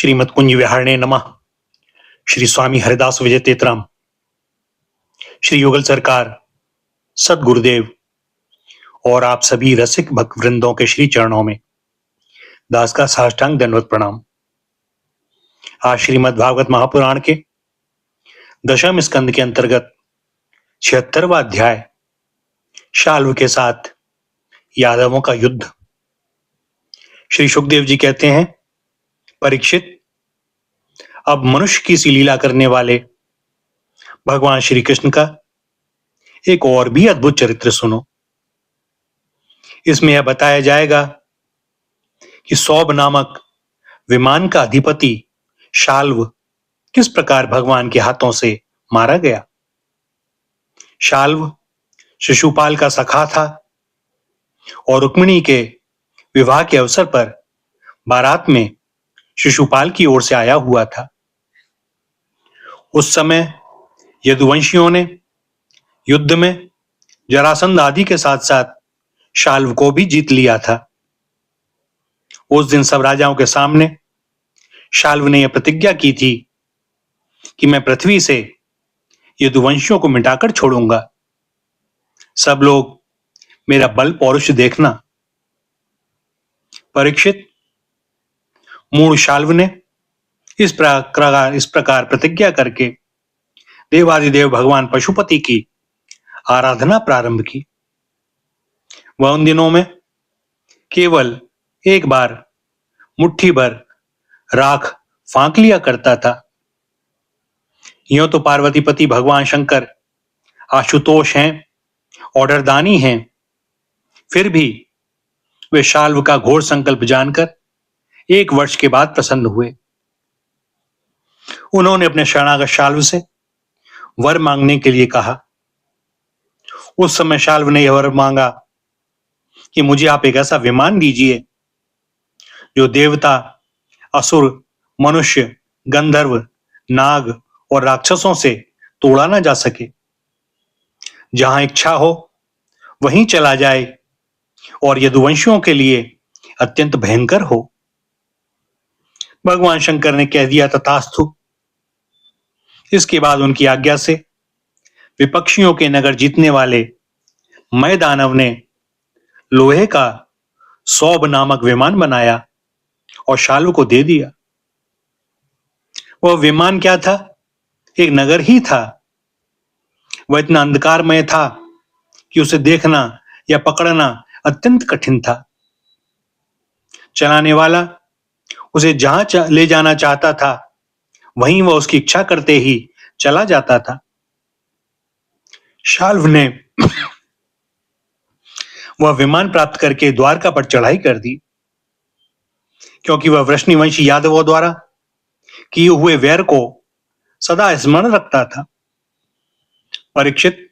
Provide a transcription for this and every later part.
श्रीमद कुंज विहारणे नमः। श्री स्वामी हरिदास विजय तेतराम, श्री युगल सरकार, सदगुरुदेव और आप सभी रसिक भक्त वृंदों के श्री चरणों में दास का साष्टांग दंडवत प्रणाम। आज श्रीमद् भागवत महापुराण के दशम स्कंद के अंतर्गत 76वां अध्याय शाल्व के साथ यादवों का युद्ध। श्री सुखदेव जी कहते हैं, परीक्षित, अब मनुष्य की सी लीला करने वाले भगवान श्री कृष्ण का एक और भी अद्भुत चरित्र सुनो। इसमें यह बताया जाएगा कि सौब नामक विमान का अधिपति शाल्व किस प्रकार भगवान के हाथों से मारा गया। शाल्व शिशुपाल का सखा था और रुक्मिणी के विवाह के अवसर पर बारात में शिशुपाल की ओर से आया हुआ था। उस समय यदुवंशियों ने युद्ध में जरासंध आदि के साथ साथ शाल्व को भी जीत लिया था। उस दिन सब राजाओं के सामने शाल्व ने यह प्रतिज्ञा की थी कि मैं पृथ्वी से यदुवंशियों को मिटाकर छोड़ूंगा। सब लोग मेरा बल पौरुष देखना। परीक्षित, मूढ़ शाल्व ने इस प्रकार प्रतिज्ञा करके देवादिदेव भगवान पशुपति की आराधना प्रारंभ की। वह उन दिनों में केवल एक बार मुट्ठी भर राख फांक लिया करता था। यूं तो पार्वतीपति भगवान शंकर आशुतोष हैं, ऑर्डरदानी हैं, फिर भी वे शाल्व का घोर संकल्प जानकर 1 वर्ष के बाद प्रसन्न हुए। उन्होंने अपने शरणागत शाल्व से वर मांगने के लिए कहा। उस समय शाल्व ने यह वर मांगा कि मुझे आप एक ऐसा विमान दीजिए जो देवता, असुर, मनुष्य, गंधर्व, नाग और राक्षसों से तोड़ा ना जा सके। जहां इच्छा हो वहीं चला जाए और यदुवंशियों के लिए अत्यंत भयंकर हो। भगवान शंकर ने कह दिया, तथास्तु। इसके बाद उनकी आज्ञा से विपक्षियों के नगर जीतने वाले मय दानव ने लोहे का सौब नामक विमान बनाया और शाल्व को दे दिया। वह विमान क्या था? एक नगर ही था। वह इतना अंधकारमय था कि उसे देखना या पकड़ना अत्यंत कठिन था। चलाने वाला उसे जहां ले जाना चाहता था वहीं वह उसकी इच्छा करते ही चला जाता था। शाल्व ने वह विमान प्राप्त करके द्वारका पर चढ़ाई कर दी, क्योंकि वह वृष्णिवंशी यादवों द्वारा किए हुए वैर को सदा स्मरण रखता था। परीक्षित,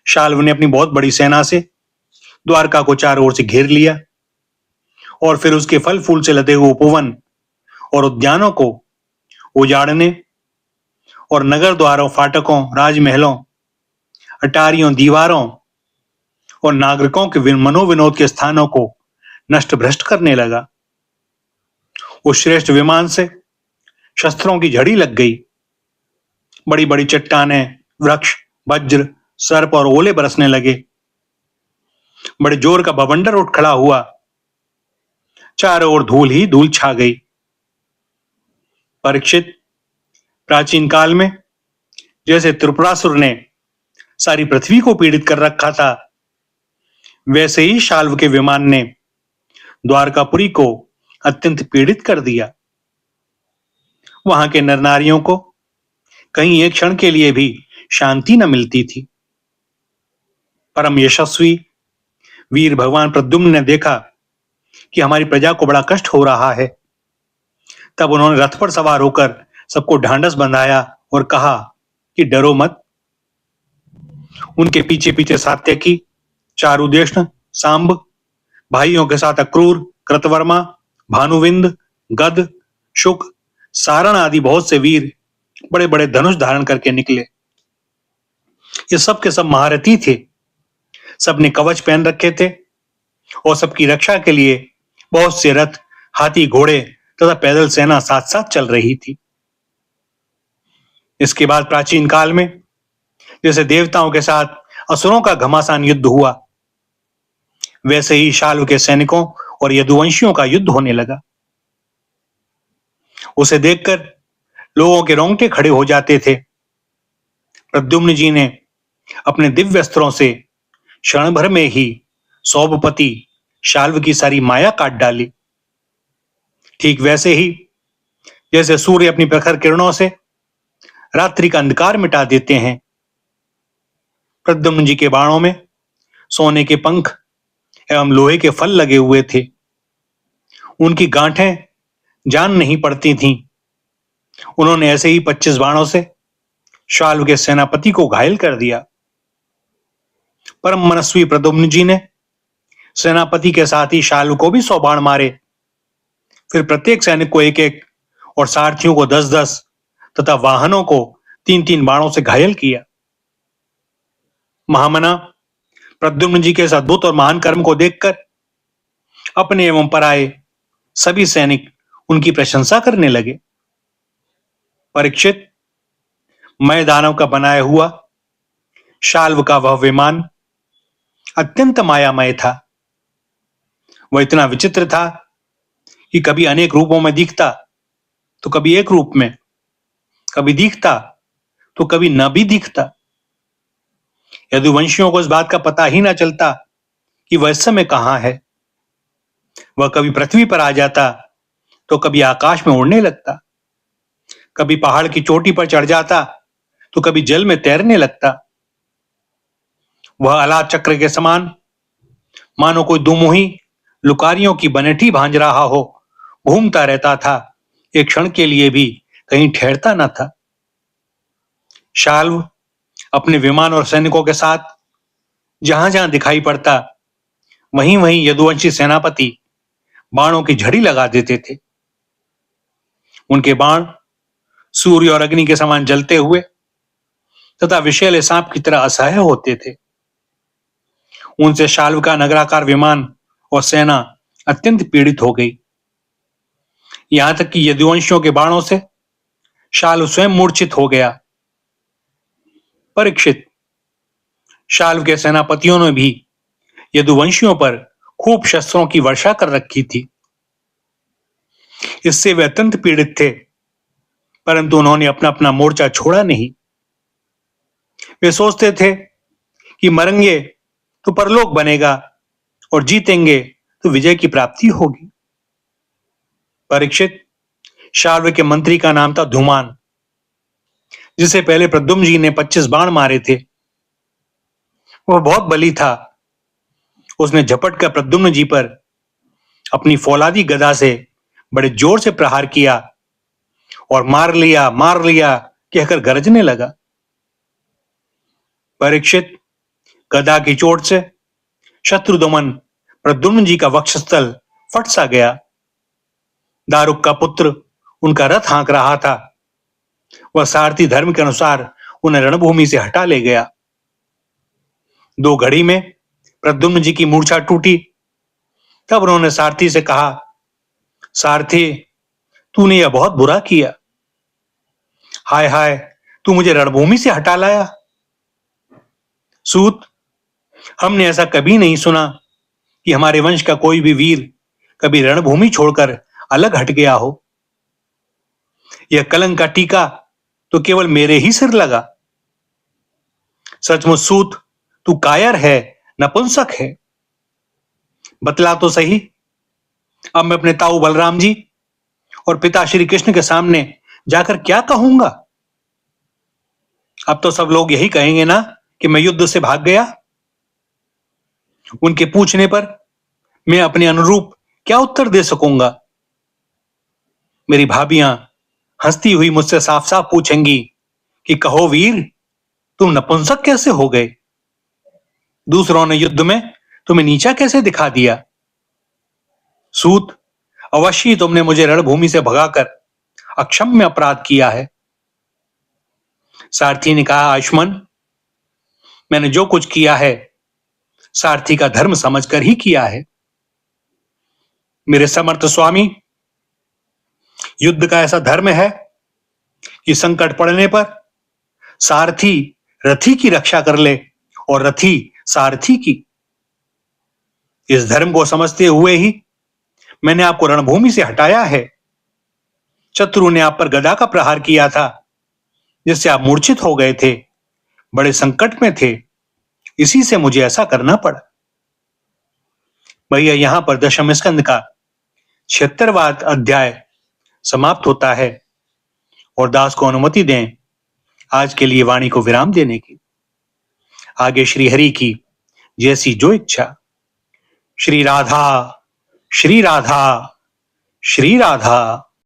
शाल्व ने अपनी बहुत बड़ी सेना से द्वारका को चारों ओर से घेर लिया और फिर उसके फल फूल से लदे हुए उपवन और उद्यानों को उजाड़ने और नगर द्वारों, फाटकों, राजमहलों, अटारियों, दीवारों और नागरिकों के मनोविनोद के स्थानों को नष्ट भ्रष्ट करने लगा। उस श्रेष्ठ विमान से शस्त्रों की झड़ी लग गई। बड़ी बड़ी चट्टानें, वृक्ष, वज्र, सर्प और ओले बरसने लगे। बड़े जोर का बवंडर उठ खड़ा हुआ। चारों ओर धूल ही धूल छा गई। परीक्षित, प्राचीन काल में जैसे त्रिपुरासुर ने सारी पृथ्वी को पीड़ित कर रखा था, वैसे ही शाल्व के विमान ने द्वारकापुरी को अत्यंत पीड़ित कर दिया। वहां के नर नारियों को कहीं एक क्षण के लिए भी शांति न मिलती थी। परम यशस्वी वीर भगवान प्रद्युम्न ने देखा कि हमारी प्रजा को बड़ा कष्ट हो रहा है। तब उन्होंने रथ पर सवार होकर सबको ढांढस बंधाया और कहा कि डरो मत। उनके पीछे पीछे सात्यकी, चारुदेष्ण, सांब, भाइयों के साथ अक्रूर, कृतवर्मा, भानुविंद, गद, शुक, सारण आदि बहुत से वीर बड़े बड़े धनुष धारण करके निकले। ये सब के सब महारथी थे। सबने कवच पहन रखे थे और सबकी रक्षा के लिए बहुत से रथ, हाथी, घोड़े तथा पैदल सेना साथ साथ चल रही थी। इसके बाद प्राचीन काल में जैसे देवताओं के साथ असुरों का घमासान युद्ध हुआ, वैसे ही शाल्व के सैनिकों और यदुवंशियों का युद्ध होने लगा। उसे देखकर लोगों के रोंगटे खड़े हो जाते थे। प्रद्युम्न जी ने अपने दिव्य अस्त्रों से क्षण भर में ही सौभपति शाल्व की सारी माया काट डाली। ठीक वैसे ही जैसे सूर्य अपनी प्रखर किरणों से रात्रि का अंधकार मिटा देते हैं, प्रद्युम्न जी के बाणों में सोने के पंख एवं लोहे के फल लगे हुए थे। उनकी गांठें जान नहीं पड़ती थीं। उन्होंने ऐसे ही 25 बाणों से शाल्व के सेनापति को घायल कर दिया। परम मनस्वी प्रद्युम्न जी ने सेनापति के साथ ही शाल्व को भी 100 बाण मारे। फिर प्रत्येक सैनिक को 1-1 और सारथियों को 10-10 तथा वाहनों को 3-3 बाणों से घायल किया। महामना प्रद्युम्न जी के इस अद्भुत और महान कर्म को देखकर अपने एवं पराये सभी सैनिक उनकी प्रशंसा करने लगे। परीक्षित, मैं दानव का बनाया हुआ शाल्व का वह विमान अत्यंत मायामय था। वह इतना विचित्र था कि कभी अनेक रूपों में दिखता तो कभी एक रूप में, कभी दिखता तो कभी न भी दिखता। यदुवंशियों को इस बात का पता ही ना चलता कि वह इस समय कहां है। वह कभी पृथ्वी पर आ जाता तो कभी आकाश में उड़ने लगता, कभी पहाड़ की चोटी पर चढ़ जाता तो कभी जल में तैरने लगता। वह अलाद चक्र के समान मानो कोई दुमुही लुकारियों की बनेठी भांज रहा हो घूमता रहता था। एक क्षण के लिए भी कहीं ठहरता न था। शाल्व अपने विमान और सैनिकों के साथ जहां जहां दिखाई पड़ता वहीं वहीं यदुवंशी सेनापति बाणों की झड़ी लगा देते थे। उनके बाण सूर्य और अग्नि के समान जलते हुए तथा विषैले सांप की तरह असह्य होते थे। उनसे शाल्व का नगराकार विमान और सेना अत्यंत पीड़ित हो गई। यहां तक कि यदुवंशियों के बाणों से शाल्व स्वयं मूर्छित हो गया। परीक्षित, शाल्व के सेनापतियों ने भी यदुवंशियों पर खूब शस्त्रों की वर्षा कर रखी थी। इससे वे अत्यंत पीड़ित थे, परंतु उन्होंने अपना अपना मोर्चा छोड़ा नहीं। वे सोचते थे कि मरेंगे तो परलोक बनेगा और जीतेंगे तो विजय की प्राप्ति होगी। परीक्षित, शाल्व के मंत्री का नाम था धूमान, जिसे पहले प्रद्युम्न जी ने 25 बाण मारे थे। वह बहुत बली था। उसने झपट कर प्रद्युम्न जी पर अपनी फौलादी गदा से बड़े जोर से प्रहार किया और मार लिया कहकर गरजने लगा। परीक्षित, गदा की चोट से शत्रुदमन प्रद्युम्न जी का वक्षस्थल फट सा गया। दारुक का पुत्र उनका रथ हाँक रहा था। वह सारथी धर्म के अनुसार उन्हें रणभूमि से हटा ले गया। 2 घड़ी में प्रद्युम्न जी की मूर्छा टूटी। तब उन्होंने सारथी से कहा, सारथी, तूने यह बहुत बुरा किया। हाय हाय, तू मुझे रणभूमि से हटा लाया। सूत, हमने ऐसा कभी नहीं सुना कि हमारे वंश का कोई भी वीर कभी रणभूमि छोड़कर अलग हट गया हो। यह कलंक का टीका तो केवल मेरे ही सिर लगा। सचमुच सूत, तू कायर है, नपुंसक है। बतला तो सही, अब मैं अपने ताऊ बलराम जी और पिता श्री कृष्ण के सामने जाकर क्या कहूंगा? अब तो सब लोग यही कहेंगे ना कि मैं युद्ध से भाग गया। उनके पूछने पर मैं अपने अनुरूप क्या उत्तर दे सकूंगा? मेरी भाभियां हंसती हुई मुझसे साफ साफ पूछेंगी कि कहो वीर, तुम नपुंसक कैसे हो गए? दूसरों ने युद्ध में तुम्हें नीचा कैसे दिखा दिया? सूत, अवश्य तुमने मुझे रणभूमि से भगाकर अक्षम्य अपराध किया है। सारथी ने कहा, आयुष्मान, मैंने जो कुछ किया है सारथी का धर्म समझकर ही किया है। मेरे समर्थ स्वामी, युद्ध का ऐसा धर्म है कि संकट पड़ने पर सारथी रथी की रक्षा कर ले और रथी सारथी की। इस धर्म को समझते हुए ही मैंने आपको रणभूमि से हटाया है। शत्रु ने आप पर गदा का प्रहार किया था, जिससे आप मूर्छित हो गए थे, बड़े संकट में थे, इसी से मुझे ऐसा करना पड़ा। भैया, यहां पर दशम स्कंद का 76वां अध्याय समाप्त होता है और दास को अनुमति दें आज के लिए वाणी को विराम देने की। आगे श्री हरि की जैसी जो इच्छा। श्री राधा, श्री राधा, श्री राधा।